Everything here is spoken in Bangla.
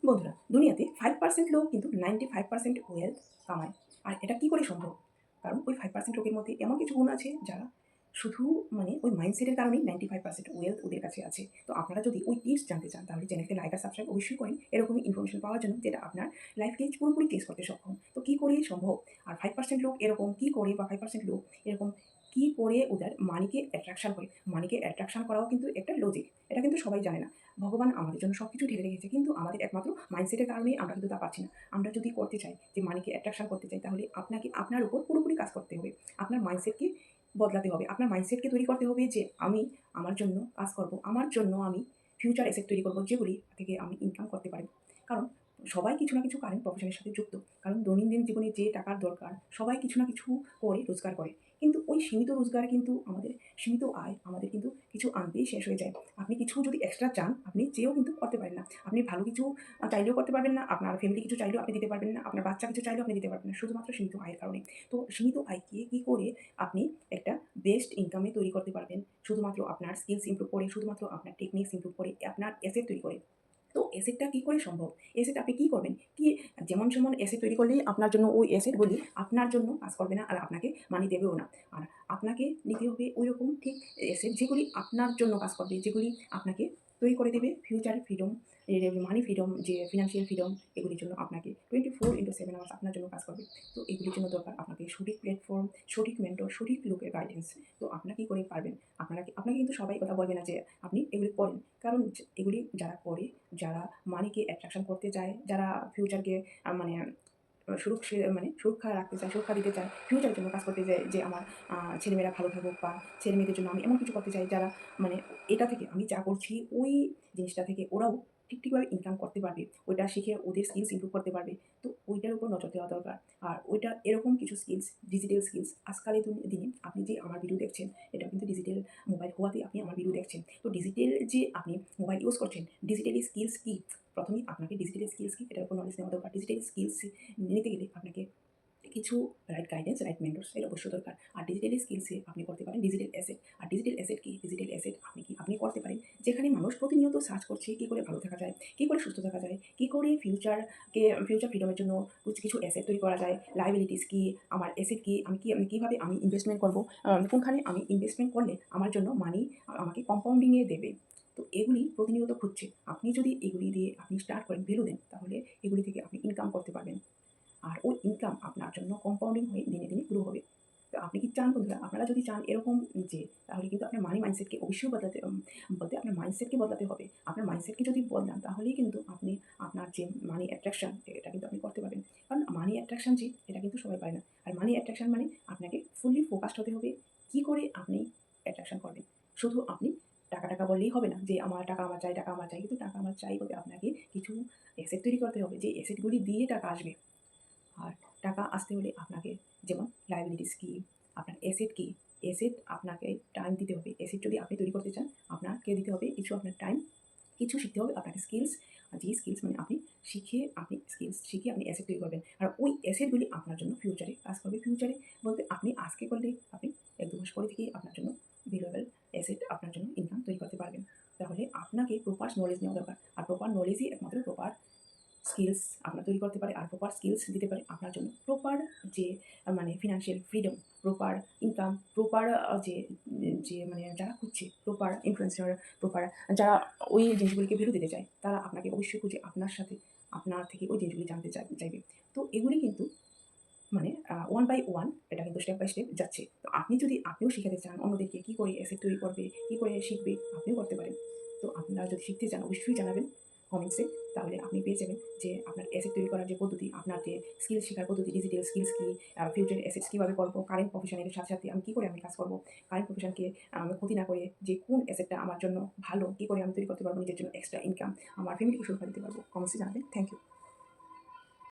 বন্ধুরা, দুনিয়াতে 5% লোক কিন্তু 95% ওয়েলথ কামায়। আর এটা কি করে সম্ভব? কারণ ওই 5% লোকের মধ্যে এমন কিছু গুণ আছে যারা শুধু ওই মাইন্ডসেটের কারণেই 95% ওয়েলথ ওদের কাছে আছে। তো আপনারা যদি ওই টিপস জানতে চান তাহলে চ্যানেলকে লাইক আর সাবস্ক্রাইব অবশ্যই করেন এরকমই ইনফরমেশন পাওয়ার জন্য যেটা আপনার লাইফকে পুরোপুরি চেঞ্জ করতে সক্ষম। তো কি করে সম্ভব? আর 5% লোক এরকম কি করে বা 5% লোক এরকম কি করে ওদের মানিকে অ্যাট্রাকশন করে? মানিকে অ্যাট্রাকশন করাও কিন্তু একটা লজিক। এটা কিন্তু সবাই জানে না। ভগবান আমাদের জন্য সবকিছু ঢেলে রেখেছে কিন্তু আমাদের একমাত্র মাইন্ডসেটের কারণেই আমরা কিন্তু তা পারছি না। আমরা যদি করতে চাই যে মানিকে অ্যাট্রাকশন করতে চাই তাহলে আপনাকে আপনার উপর পুরোপুরি কাজ করতে হবে। আপনার মাইন্ডসেটকে বদলাতে হবে। আপনার মাইন্ডসেটকে তৈরি করতে হবে যে আমি আমার জন্য কাজ করব। আমার জন্য আমি ফিউচার অ্যাসেট তৈরি করব যেগুলি থেকে আমি ইনকাম করতে পারি। কারণ সবাই কিছু না কিছু কারেন্ট প্রফেশনের সাথে যুক্ত। কারণ দৈনন্দিন জীবনে যে টাকার দরকার সবাই কিছু না কিছু করে রোজগার করে। কিন্তু ওই সীমিত রোজগার কিন্তু আমাদের সীমিত আয় আমাদের কিন্তু কিছু আনতেই শেষ হয়ে যায়। আপনি কিছু যদি এক্সট্রা চান আপনি চেয়েও কিন্তু করতে পারেন না। আপনি ভালো কিছু চাইলেও করতে পারবেন না, আপনার ফ্যামিলি কিছু চাইলেও আপনি দিতে পারবেন না, আপনার বাচ্চা কিছু চাইলেও আপনি দিতে পারবেন না, শুধুমাত্র সীমিত আয়ের কারণে। তো সীমিত আয়কে কী করে আপনি একটা বেস্ট ইনকামে তৈরি করতে পারবেন শুধুমাত্র আপনার স্কিলস ইমপ্রুভ করে, শুধুমাত্র আপনার টেকনিক্স ইমপ্রুভ করে, আপনার অ্যাসেট তৈরি করে। তো অ্যাসেটটা কী করে সম্ভব? অ্যাসেট আপনি কী করবেন? যেমন অ্যাসেট তৈরি করলেই আপনার জন্য ওই অ্যাসেটগুলি আপনার জন্য কাজ করবে না আর আপনাকে মানি দেবেও না। আর আপনাকে নিতে হবে ওইরকম ঠিক অ্যাসেট যেগুলি আপনার জন্য কাজ করবে, যেগুলি আপনাকে তৈরি করে দেবে ফিউচার ফ্রিডম, মানি ফ্রিডম, যে ফিনান্সিয়াল ফ্রিডম, এগুলির জন্য আপনাকে 24/7 আওয়ার্স আপনার জন্য কাজ করবে। তো এগুলির জন্য দরকার আপনাকে সঠিক প্ল্যাটফর্ম, সঠিক মেন্টর, সঠিক লোকের গাইডেন্স। তো আপনারা কী করে পারবেন? আপনাকে কিন্তু সবাই কথা বলবে না যে আপনি এগুলি করেন। কারণ এগুলি যারা করে, যারা মানিকে অ্যাট্রাকশন করতে চায়, যারা ফিউচারকে মানে সুরক্ষা রাখতে চায়, সুরক্ষা দিতে চায়, ফিউচারের জন্য কাজ করতে চায় যে আমার ছেলেমেয়েরা ভালো থাকুক বা ছেলেমেয়েদের জন্য আমি এমন কিছু করতে চাই যারা মানে এটা থেকে আমি যা করছি ওই জিনিসটা থেকে ওরাও ঠিকভাবে ইনকাম করতে পারবে। ওইটা শিখে ওদের স্কিলস ইমপ্রুভ করতে পারবে। তো ওইটার উপর নজর দেওয়া দরকার। আর ওইটা এরকম কিছু স্কিলস, ডিজিটাল স্কিলস আজকালের দিনে আপনি যে আমার ভিডিও দেখছেন, এটা কিন্তু ডিজিটাল মোবাইল হওয়াতেই আপনি আমার ভিডিও দেখছেন। তো ডিজিটাল যে আপনি মোবাইল ইউজ করছেন, ডিজিটালি স্কিলস কী? প্রথমেই আপনাকে ডিজিটাল স্কিলস কী এটার উপর নলেজ নেওয়া দরকার। ডিজিটাল স্কিলস নিতে গেলে আপনাকে কিছু রাইট গাইডেন্স, রাইট মেন্টরস এর অবশ্যই দরকার। আর ডিজিটাল স্কিলসে আপনি করতে পারেন ডিজিটাল অ্যাসেট। আর ডিজিটাল অ্যাসেট কি? ডিজিটাল অ্যাসেট আপনি করতে পারেন যেখানে মানুষ প্রতিনিয়ত সার্চ করছে কী করে ভালো থাকা যায়, কী করে সুস্থ থাকা যায়, কী করে ফিউচার ফ্রিডমের জন্য কিছু অ্যাসেট তৈরি করা যায়, লায়াবিলিটিস কী, আমার অ্যাসেট কী, আমি কীভাবে আমি ইনভেস্টমেন্ট করব, কোনখানে আমি ইনভেস্টমেন্ট করলে আমার জন্য মানি আমাকে কম্পাউন্ডিংয়ে দেবে। তো এগুলি প্রতিনিয়ত খুঁজছে। আপনি যদি এগুলি দিয়ে আপনি স্টার্ট করেন, ভ্যালু দেন, তাহলে এগুলি থেকে আপনি ইনকাম করতে পারবেন। আর ওই ইনকাম আপনার জন্য কম্পাউন্ডিং হয়ে দিনে দিনে গ্রো হবে। তো আপনি কি চান বন্ধুরা? আপনারা যদি চান এরকম যে তাহলে কিন্তু আপনার মানি মাইন্ডসেটকে অবশ্যই বলতে আপনার মাইন্ডসেটকে বদলাতে হবে। আপনার মাইন্ডসেটকে যদি বদলান তাহলেই কিন্তু আপনি আপনার যে মানি অ্যাট্রাকশন এটা কিন্তু আপনি করতে পারবেন। কারণ মানি অ্যাট্রাকশন যে এটা কিন্তু সবাই পারে না। আর মানি অ্যাট্রাকশন মানে আপনাকে ফুললি ফোকাসড হতে হবে কী করে আপনি অ্যাট্রাকশন করবেন। শুধু আপনি টাকা বললেই হবে না যে আমার টাকা আমার চাই, টাকা আমার চাই। কিন্তু টাকা আমার চাই বলতে আপনাকে কিছু অ্যাসেট তৈরি করতে হবে যে অ্যাসেটগুলি দিয়ে টাকা আসবে। আর টাকা আসতে হলে আপনাকে যেমন লায়াবিলিটিস কী, আপনার অ্যাসেট কী, অ্যাসেট আপনাকে টাইম দিতে হবে। অ্যাসেট যদি আপনি তৈরি করতে চান আপনাকে দিতে হবে কিছু আপনার টাইম, কিছু শিখতে হবে আপনাকে স্কিলস। যে স্কিলস মানে আপনি স্কিলস শিখে আপনি অ্যাসেট তৈরি করবেন। আর ওই অ্যাসেটগুলি আপনার জন্য ফিউচারে কাজ করবে। ফিউচারে বলতে আপনি আজকে করলে আপনি ১-২ মাস পরে থেকেই আপনার জন্য ভ্যালুয়েবল অ্যাসেট আপনার জন্য ইনকাম তৈরি করতে পারবেন। তাহলে আপনাকে প্রপার নলেজ নেওয়া দরকার। আর প্রপার নলেজই একমাত্র প্রপার স্কিলস আপনার তৈরি করতে পারে। আর প্রপার স্কিলস দিতে পারে আপনার জন্য প্রপার যে financial freedom, proper income, proper যে যে যারা খুঁজছে প্রপার ইনফ্লুয়েন্সার, প্রপার যারা ওই জিনিসগুলিকে ভ্যালু দিতে চায় তারা আপনাকে অবশ্যই খুঁজে আপনার থেকে ওই জিনিসগুলি জানতে চাইবে। তো এগুলি কিন্তু ওয়ান বাই ওয়ান এটা কিন্তু স্টেপ বাই স্টেপ যাচ্ছে। তো আপনিও শিখাতে চান অন্যদেরকে কী করে অ্যাসেট তৈরি করবে, কী করে শিখবে, আপনিও করতে পারেন। তো আপনারা যদি শিখতে চান অবশ্যই জানাবেন কমেন্টসে। তাহলে আপনি পেয়ে যাবেন যে আপনার অ্যাসেট তৈরি করার যে পদ্ধতি, আপনার যে স্কিল শেখার পদ্ধতি, ডিজিটাল স্কিলস কী, ফিউচার অ্যাসেটস কীভাবে করবো, কারেন্ট প্রফেশনের সাথে সাথে আমি কী করে কাজ করবো, কারেন্ট প্রফেশনকে ক্ষতি না করে যে কোন অ্যাসেটটা আমার জন্য ভালো, কী করে আমি তৈরি করতে পারবো নিজের জন্য এক্সট্রা ইনকাম, আমার ফ্যামিলিকে সুরক্ষা দিতে পারবো। কমেন্টসে জানাবেন। Thank you.